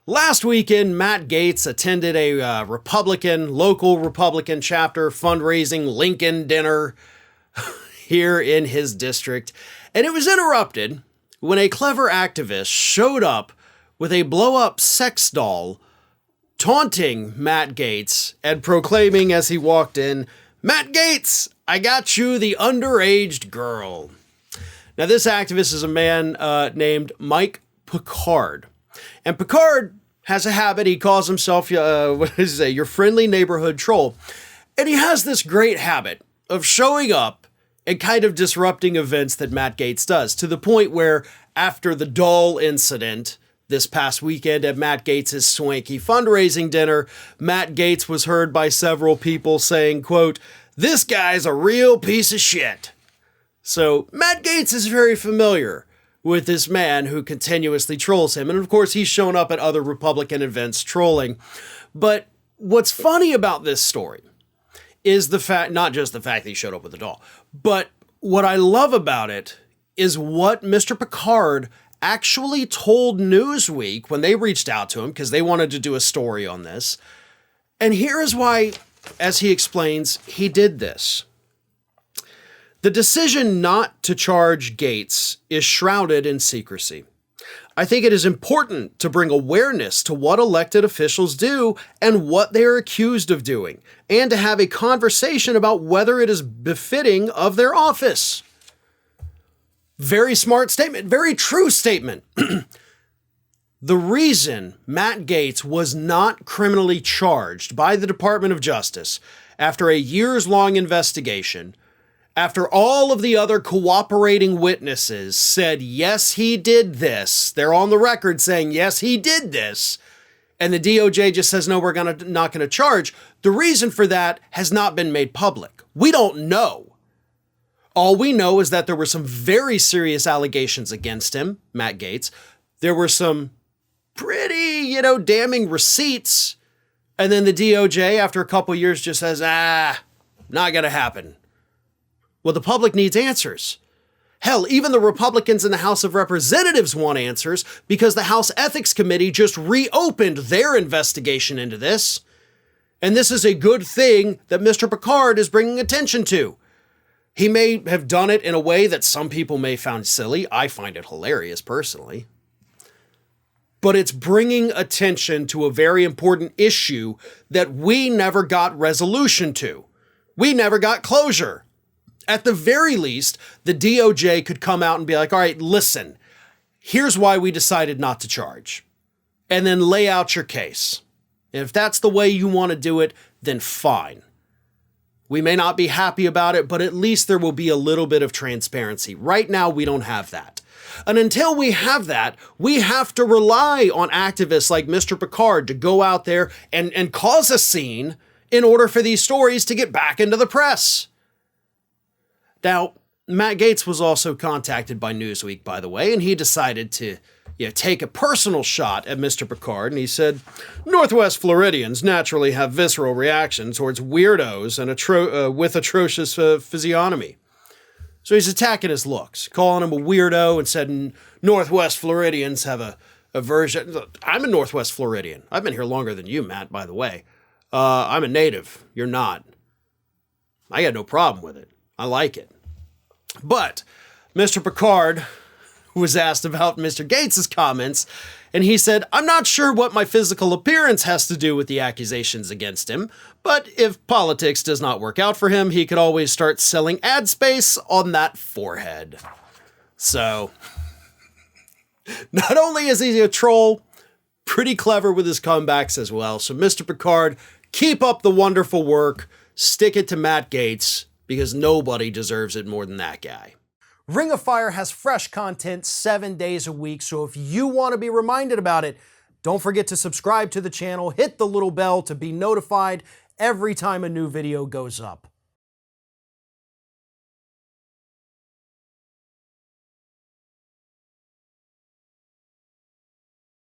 Last weekend, Matt Gaetz attended a local Republican chapter fundraising Lincoln dinner here in his district, and it was interrupted when a clever activist showed up with a blow-up sex doll, taunting Matt Gaetz and proclaiming as he walked in, "Matt Gaetz, I got you the underaged girl." Now, this activist is a man named Mike Picard. And Picard has a habit. He calls himself, your friendly neighborhood troll. And he has this great habit of showing up and kind of disrupting events that Matt Gaetz does, to the point where after the doll incident this past weekend at Matt Gaetz's swanky fundraising dinner, Matt Gaetz was heard by several people saying, quote, "This guy's a real piece of shit." So Matt Gaetz is very familiar with this man who continuously trolls him. And of course, he's shown up at other Republican events trolling. But what's funny about this story is the fact, not just the fact that he showed up with a doll, but what I love about it is what Mr. Picard actually told Newsweek when they reached out to him, because they wanted to do a story on this. And here is why, as he explains, he did this. The decision not to charge Gaetz is shrouded in secrecy. I think it is important to bring awareness to what elected officials do and what they are accused of doing, and to have a conversation about whether it is befitting of their office. Very smart statement, very true statement. The reason Matt Gaetz was not criminally charged by the Department of Justice after a years-long investigation, after all of the other cooperating witnesses said, yes, he did this. They're on the record saying, yes, he did this. And the DOJ just says, no, we're not going to charge. The reason for that has not been made public. We don't know. All we know is that there were some very serious allegations against him, Matt Gaetz. There were some pretty, damning receipts. And then the DOJ, after a couple years, just says, not going to happen. Well, the public needs answers. Hell, even the Republicans in the House of Representatives want answers because the House Ethics Committee just reopened their investigation into this. And this is a good thing that Mr. Picard is bringing attention to. He may have done it in a way that some people may find silly. I find it hilarious personally. But it's bringing attention to a very important issue that we never got resolution to. We never got closure. At the very least, the DOJ could come out and be like, all right, listen, here's why we decided not to charge. And then lay out your case. And if that's the way you want to do it, then fine. We may not be happy about it, but at least there will be a little bit of transparency. Right now, we don't have that. And until we have that, we have to rely on activists like Mr. Picard to go out there and cause a scene in order for these stories to get back into the press. Now, Matt Gaetz was also contacted by Newsweek, by the way, and he decided to take a personal shot at Mr. Picard, and he said, Northwest Floridians naturally have visceral reactions towards weirdos and with atrocious physiognomy. So he's attacking his looks, calling him a weirdo, and said Northwest Floridians have a aversion. I'm a Northwest Floridian. I've been here longer than you, Matt, by the way. I'm a native. You're not. I got no problem with it. I like it. But Mr. Picard was asked about Mr. Gaetz's comments, and he said, I'm not sure what my physical appearance has to do with the accusations against him, but if politics does not work out for him, he could always start selling ad space on that forehead. So, not only is he a troll, pretty clever with his comebacks as well. So, Mr. Picard, keep up the wonderful work. Stick it to Matt Gaetz, because nobody deserves it more than that guy. Ring of Fire has fresh content 7 days a week, so if you want to be reminded about it, don't forget to subscribe to the channel, hit the little bell to be notified every time a new video goes up.